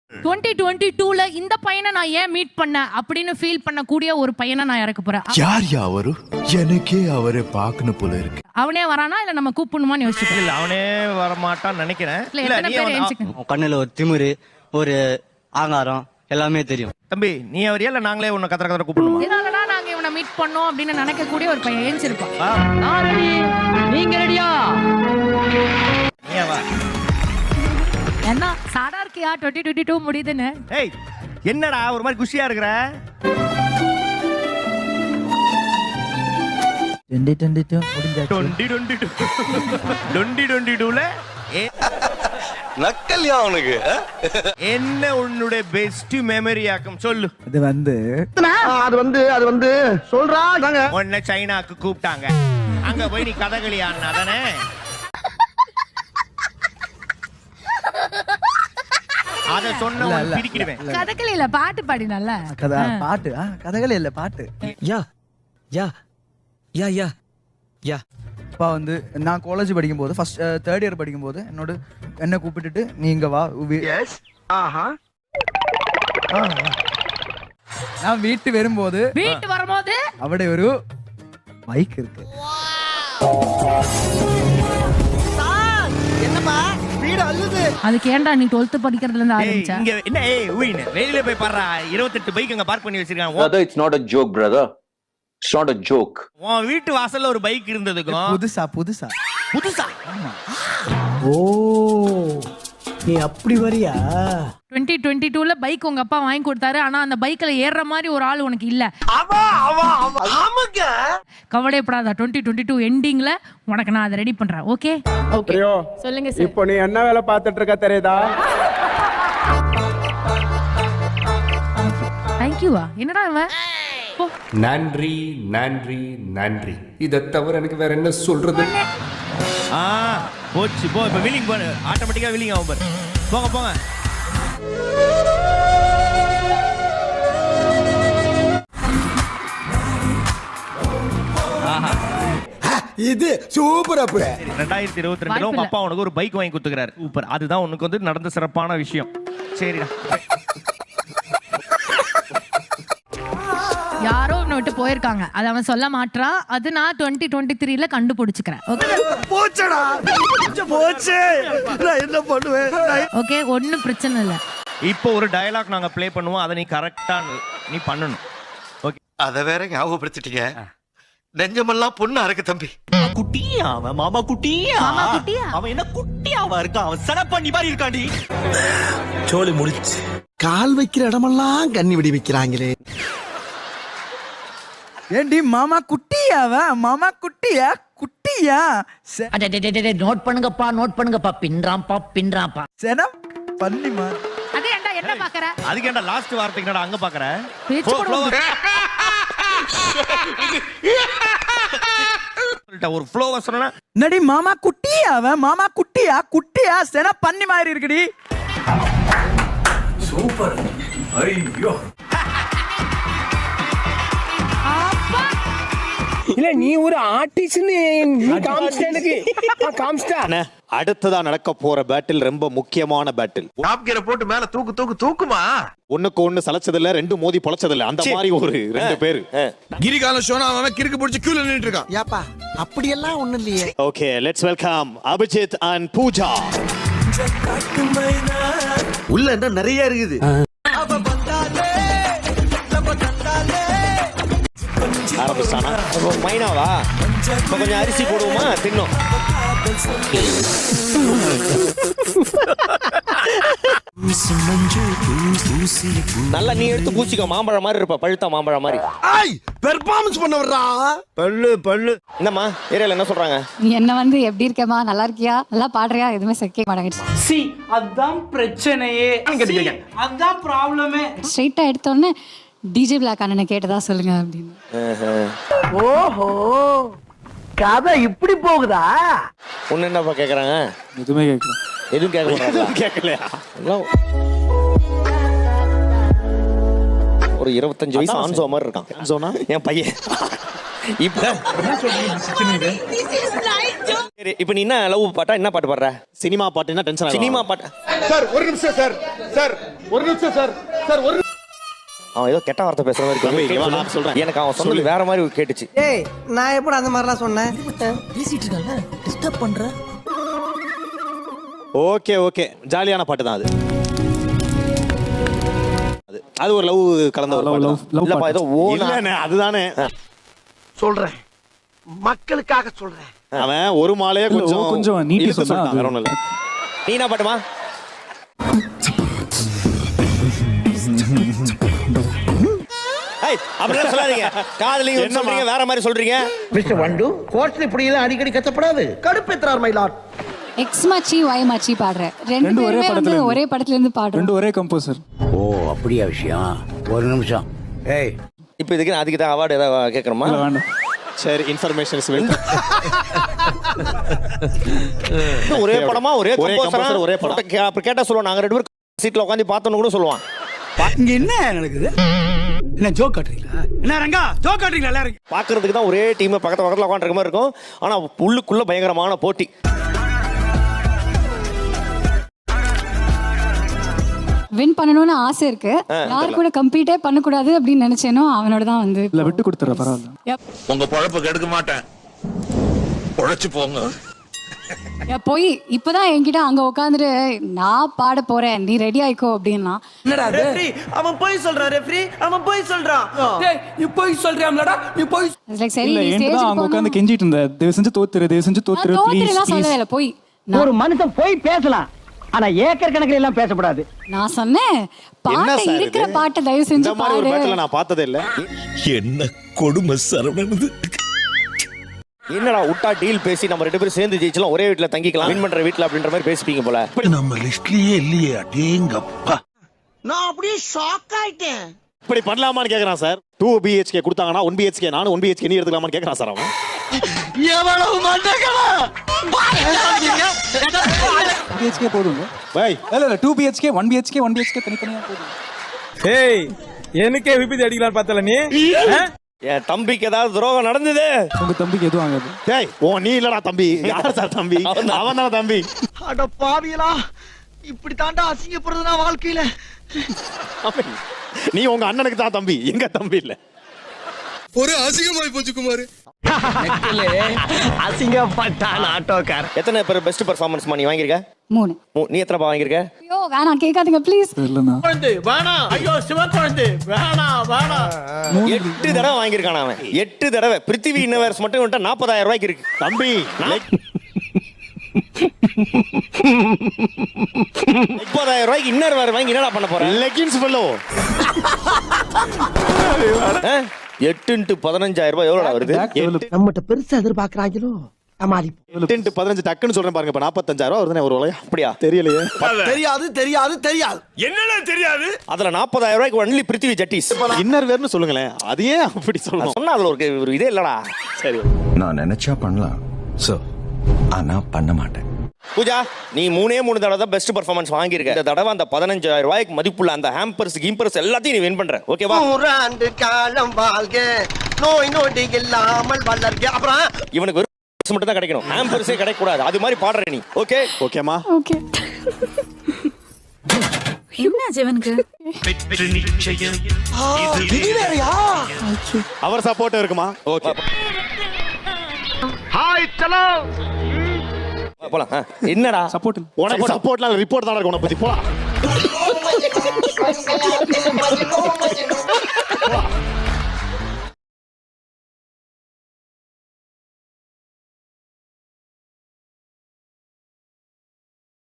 2022ல இந்த பையனை நான் ஏன் மீட் பண்ண அப்படின்னு ஃபீல் பண்ணக்கூடிய ஒரு பையனை நான் இறக்க போறேன். யார் அவரு? எனக்கே அவரை பார்க்கணும் போல இருக்கு. அவனே வரானா இல்ல நம்ம கூப்பிடணுமான்னு யோசிச்சுக்கோ. இல்ல அவனே வரமாட்டான்னு நினைக்கிறேன். கண்ணுல ஒரு திமிரு, ஒரு ஆங்காரம் எல்லாமே தெரியும். தம்பி நீ அவரியா இல்ல நாங்களே உன்னை கதற கதற கூப்பிடணுமா? இதனாலதான் நாங்க இவனை மீட் பண்ணோம் அப்படின்னு நினைக்கக்கூடிய ஒரு பையன் ஏஞ்சிருப்பான். நீங்க ரெடியா? என்ன சாடா இருக்கியா 2022 முடியுதுன்னு? ஏய் என்னடா ஒரு மாதிரி குஷியா இருக்கிற? 2022 முடிஞ்சாச்சு. 2022ல நக்கல்யா அவனுக்கு என்ன உன்னுடைய பெஸ்ட் மெமரி ஆக்கும் சொல்லு. அது வந்து சொல்றாங்க உன்னை சைனாக்கு கூப்பிட்டாங்க, அங்க போய் நீ கதகளி ஆடினா தானே? அத சொன்ன பிரிக்கிடுவேன். கதகளி இல்ல பாட்டு பாடினல்ல. பாட்டு கதகளி இல்ல பாட்டு. யா யா யா யா யா அப்பா வந்து நான் காலேஜ் படிக்கும் போது ஃபர்ஸ்ட் தேர்ட் இயர் படிக்கும் போது என்ன கூப்பிட்டுட்டு நீங்க வா. நான் வீட்டு வரும்போது അവിടെ ഒരു ബൈക്ക് இருக்கு. அதுக்கு ஏன்டா நீ 12th படிக்கிறதுல இருந்து ஆரம்பிச்ச? இங்க என்ன வெளியில போய் பாறா 28 பைக் அங்க பார்க் பண்ணி வச்சிருக்காங்க. Brother, it's not a joke, brother. It's not a joke. உன் வீட்டு வாசல்ல ஒரு பைக் இருந்ததுக்கும் புதுசா ஓ நீ அப்படி வரியா? 2022ல பைக் உங்க அப்பா வாங்கி கொடுத்தாரு. ஆனா அந்த பைக்ல ஏறுற மாதிரி ஒரு ஆள் உனக்கு இல்ல. கவலைப்படாத, 2022 எண்டிங்ல உனக்கு நான் அதை ரெடி பண்றேன். ஓகே சொல்லுங்க சார். இப்போ நீ என்ன வேலை பார்த்துட்டு இருக்க தெரியுதா? தேங்க்யூவா. என்னடா இவன்? நன்றி நன்றி நன்றி, இதை தவிர எனக்கு வேற என்ன சொல்றது? போச்சு போ. இப்ப வீலிங் போடு, ஆட்டோமேட்டிக்கா வீலிங் ஆகும் பாரு. போங்க போங்க. இது சூப்பர். அப்ப 2022ல உங்க அப்பா உனக்கு ஒரு பைக் வாங்கி கொடுத்துக்கிறாரு. சூப்பர். அதுதான் உனக்கு வந்து நடந்த சிறப்பான விஷயம். சரிடா. யாரோ உன்னை விட்டு போயிருக்காங்க, அது அவன் சொல்ல மாட்டான். அது நான் 2023ல கண்டுபிடிச்சுக்கிறேன். போச்சடா போச்சு. நான் என்ன பண்ணுவேன்? ஓகே ஒண்ணும் பிரச்சனை இல்ல. இப்போ ஒரு டயலாக் நாங்க ப்ளே பண்ணுவோம், அதை நீ கரெக்டா நீ பண்ணணும். ஓகே அத வேற ஞாபகப்படுத்திட்டீங்க. நெஞ்சமெல்லாம் பொண்ணு அறக்கு தம்பி. குட்டியா அவன், மாமா குட்டியா அவன், என்ன குட்டியாவா இருக்கான் அவன்? சனப்பண்ணி மாதிரி இருக்காண்டி. சோலி முடிச்சு கால் வைக்கிற இடமெல்லாம் கண்ணி விடி வைக்கிறாங்களே. ஏண்டி மாமா குட்டியாவா? மாமா குட்டியா நோட் பண்ணுங்கப்பா பின்றாம்பா. சேனா பண்ணிமா. அது ஏன்டா என்ன பாக்குற? அதுக்கு ஏன்டா லாஸ்ட் வார்த்தைக்கு என்னடா அங்க பாக்குற? ஒரு ஃப்ளோவா சொன்னா நடி மாமா குட்டியாவா? மாமா குட்டியா சேனா பண்ணி மாதிரி இருக்குடி. சூப்பர். ஐயோ இல்ல நீ ஒரு ஆர்டிஸ்ட்னு காமிச்சிட்டா. அடுத்ததா நடக்க போற பேட்டில் ரொம்ப முக்கியமான பேட்டில். டாப் கியரை போட்டு மேல தூக்குமா? ஒண்ணுக்கு ஒண்ணு சலச்சதில்ல, ரெண்டு மோதி பொளச்சதில்ல, அந்த மாதிரி ஒரு ரெண்டு பேரு. கிரிகால சோனா அவன் கிறுக்கு பிடிச்சு கீழ நின்னுட்டு இருக்கான். ஏப்பா அப்படியெல்லாம் ஒண்ணு இல்லையே. Okay let's welcome Abhijit and Pooja. உள்ள என்ன நிறைய இருக்குது. ஆரம்பிச்சானா மைனாவா? இப்ப கொஞ்சம் அரிசி போடுவோமா? தின்னும். நல்லா நீ எடுத்து பூசிக்கோ. மாம்பழம் மாதிரி இருப்ப, பழுத்த மாம்பழம் மாதிரி. பெர்ஃபார்மன்ஸ் பண்ண வர்றா. பல்லு என்னம்மா ஏரியால என்ன சொல்றாங்க? என்ன வந்து எப்படி இருக்கேமா, நல்லா இருக்கியா, நல்லா பாடுறியா, எதுவுமே செக்க மாட்டேங்குது. சி அதான் பிரச்சனையே. அதான் ப்ராப்ளமே. ஸ்ட்ரைட்டா எடுத்தோடனே டிஜே பிளாக் அண்ணனை கேட்டதா சொல்லுங்க அப்படின்னு. ஓஹோ கதை இப்படி போகுதா? ஒண்ணு என்னப்பா கேக்குறாங்க? எதுவுமே கேட்கல. எதுவும் கேட்கலையா? ஒரு 25 வயசு ஆன்சோ மாதிரி இருக்கான். ஆன்சோனா என் பையன். இப்ப சரி இப்போ நீ என்ன லவ் பாட்டா என்ன பாட்டு பாடுற? சினிமா பாட்டுன்னா டென்ஷன் சினிமா பாட்டு. சார் ஒரு நிமிஷம் சார் சார் ஒரு நிமிஷம் சார் சார் ஒரு அவன் ஏதோ கெட்ட வார்த்தை பேசுற மாதிரி தம்பி, இருக்கு. நான் சொல்றேன். எனக்கு அவன் சொன்னது வேற மாதிரி கேட்டுச்சு. ஏய் நான் எப்படி அந்த மாதிரிலாம் சொன்னேன்? ஓகே ஓகே ஜாலியான பாட்டு தான் அது. அது ஒரு லவ் கலந்த ஒரு பாட்டு தான். இல்லப்பா ஏதோ இல்லண்ணே, அதுதானே சொல்றேன் மக்களுக்காக சொல்றேன். அவன் ஒரு மாலையே கொஞ்சம் நீட்டி சொல்லிட்டான், வேற ஒண்ணும் இல்ல. நீ என்ன பாட்டுமா? அப்படிலாம் சொல்லாதீங்க. காதலிங்க சொல்றீங்க வேற மாதிரி சொல்றீங்க. மிஸ்டர் வண்டு கோர்ட்ல இப்படி எல்லாம் அடிக்கடி கத்தப்படாது. கடுப்பேற்றார் மைலாட். எக்ஸ் மச்சி ஒய் மச்சி பாடுறேன். ரெண்டு பேருமே வந்து ஒரே படத்துல இருந்து பாடுறோம். ரெண்டு ஒரே கம்போசர். ஓ அப்படியா விஷயம்? ஒரு நிமிஷம். ஏய் இப்போ இதுக்கு அதுக்கு தான் அவார்டு ஏதாவது கேட்கணுமா? வேண்டாம். சரி இன்ஃபர்மேஷன்ஸ் ஒரே படமா ஒரே composer, ஒரே படம். அப்ப கேட்டா சொல்லுவான் நாங்க ரெண்டு பேரும் சீட்ல உட்காந்து பார்த்தோன்னு கூட சொல்லுவான். இங்க என்ன நடக்குது? என்ன ஜோக் காட்டுறீங்களா? என்ன ரங்கா ஜோக் காட்டுறீங்களா எல்லாரும்? பாக்குறதுக்கு தான் ஒரே டீம் பக்கத்துல உட்காந்துருக்க மாதிரி இருக்கும். ஆனா உள்ளுக்குள்ள பயங்கரமான போட்டி. வின் பண்ணணும்னு ஆசை இருக்கு. யார் கூட கம்பீட்டே பண்ணக்கூடாது அப்படின்னு நினைச்சேனோ அவனோட தான் வந்து இல்ல விட்டு கொடுத்துற பரவாயில்ல. உங்க பொழப்பு கெடுக்க மாட்டேன். பொழைச்சு போங்க. போய் இப்பதான் என்கிட்ட அங்க உட்காந்துட்டு நான் பாட போறேன் நீ ரெடி ஆயிக்கோ அப்படின்னா என்னடா ரெஃப்ரி அவன் போய் சொல்றான் ரெஃப்ரி அவன் போய் சொல்றான். டேய் நீ போய் சொல்றியாம்லடா நீ போய் லைக் சரி இல்ல நீ ஏன்டா ஸ்டேஜ் அங்க உட்கார்ந்து கெஞ்சிட்டு இருந்த தயவு செஞ்சு தோத்துரு ப்ளீஸ் சொல்லவே இல்ல போய் ஒரு மனுஷன் போய் பேசலாம். ஆனா ஏக்கர் கணக்கில் எல்லாம் பேசக்கூடாது. நான் சொன்னேன் என்ன பாட்டு சார் இருக்கிற இது? பாட்டை தயவு இந்த செஞ்சு மாதிரி ஒரு பாடு. பேட்டில் நான் பார்த்ததே இல்ல. என்ன கொடுமை சரவணனது. என்னடா விட்டா டீல் பேசி நம்ம ரெண்டு பேரும் சேர்ந்து ஜெயிச்சலாம், ஒரே வீட்டுல தங்கிக்கலாம், வின் பண்ற வீட்டுல அப்படின்ற மாதிரி பேசிப்பீங்க போல. நம்ம லிஸ்ட்லயே இல்லையே அடேங்கப்பா. நான் அப்படியே ஷாக் ஆயிட்டேன். இப்படி பண்ணலாமான்னு கேக்குறான் சார். 2 BHK கொடுத்தாங்கன்னா 1 BHK நானும் 1 BHK நீ எடுத்துக்கலாமான்னு கேக்குறான் சார் அவன். எவ்வளவு மண்டகடா. BHK போடுங்க. பை இல்ல 2 BHK 1 BHK 1 BHK தனித்தனியா போடுங்க. ஏய் எனக்கே விபத்து அடிக்கலாம் பார்த்தல நீ? என் தம்பிக்கு ஏதாவது துரோகம் நடந்தது? உங்க தம்பிக்கு எதுவும் ஆகாது. டேய் ஓ நீ இல்லடா தம்பி. யார் சார் தம்பி? அவன் தான் தம்பி. அட பாவியலா இப்படி தாண்டா அசிங்கப்படுறதுனா வாழ்க்கையில. நீ உங்க அண்ணனுக்கு தான் தம்பி, எங்க தம்பி இல்ல. ஒரு அசிங்கமாய் போச்சு குமார். அசிங்கப்பட்டான் ஆட்டோக்கார். எத்தனை பேர் பெஸ்ட் பெர்ஃபார்மன்ஸ் நீ வாங்கியிருக்க? 3. நீ எத்தனை வாங்கியிருக்க? ஐயோ வேணாம் கேட்காதீங்க ப்ளீஸ். இல்லனா குழந்தை வேணாம். ஐயோ சிவ குழந்தை வேணாம் வேணாம். 8 தடவை வாங்கியிருக்கான் அவன். 8 தடவை. பிருத்திவி இன்னவர்ஸ் மட்டும் வந்துட்டு 40,000 ரூபாய்க்கு இருக்கு தம்பி 30,000 ரூபாய்க்கு இன்னர் வேற வாங்கி என்னடா பண்ண போற? Leggings fellow. 8 × 15,000 ரூபாய் எவ்வளோடா வருது? நம்மகிட்ட பெருசா எதிர்பார்க்கறாங்களோ? அமாரி 8 × 15 டக்குன்னு சொல்றேன் பாருங்க. இப்ப 45,000 ரூபாய் வருதுனே ஒரு வளையா. அப்படியா? தெரியலையே. தெரியாது தெரியாது தெரியாது. என்னடா தெரியாது? அதுல 40,000 ரூபாய்க்கு ஒன்லி பிருத்திவி ஜட்டிஸ். இன்னர் வேர்னு சொல்லுங்களேன். அது ஏன் அப்படி சொல்லணும்? சொன்னா அதுல ஒரு இதே இல்லடா. சரி நான் நினைச்சா பண்ணலாம் சார், ஆனா பண்ண மாட்டேன். பூஜா நீ 3 தடவை தான் பெஸ்ட் பெர்ஃபார்மன்ஸ் வாங்கியிருக்க. இந்த தடவை அந்த 15,000 ரூபாய்க்கு மதிப்புள்ள அந்த ஹாம்பர்ஸ் கீம்பர்ஸ் எல்லாத்தையும் நீ வின் பண்ற. ஓகேவா? 100 ஆண்டு காலம் வாழ்க நோய் நொடி இல்லாமல் வளர்க. அப்புறம் இவனுக்கு வெறும் மட்டும் தான் கிடைக்கணும், ஹாம்பர்ஸே கிடைக்க கூடாது. அது மாதிரி பாடுற நீ. ஓகே ஓகேமா? ஓகே. என்ன ஜெவனுக்கு இது வேறயா? அவர் சப்போர்ட் இருக்குமா? ஓகே ஹாய் சலோ. போலாம். என்னடா சப்போர்ட் உனக்கு சப்போர்ட்லாம் ரிப்போர்ட் தான் இருக்கு உன பத்தி. போலாம்.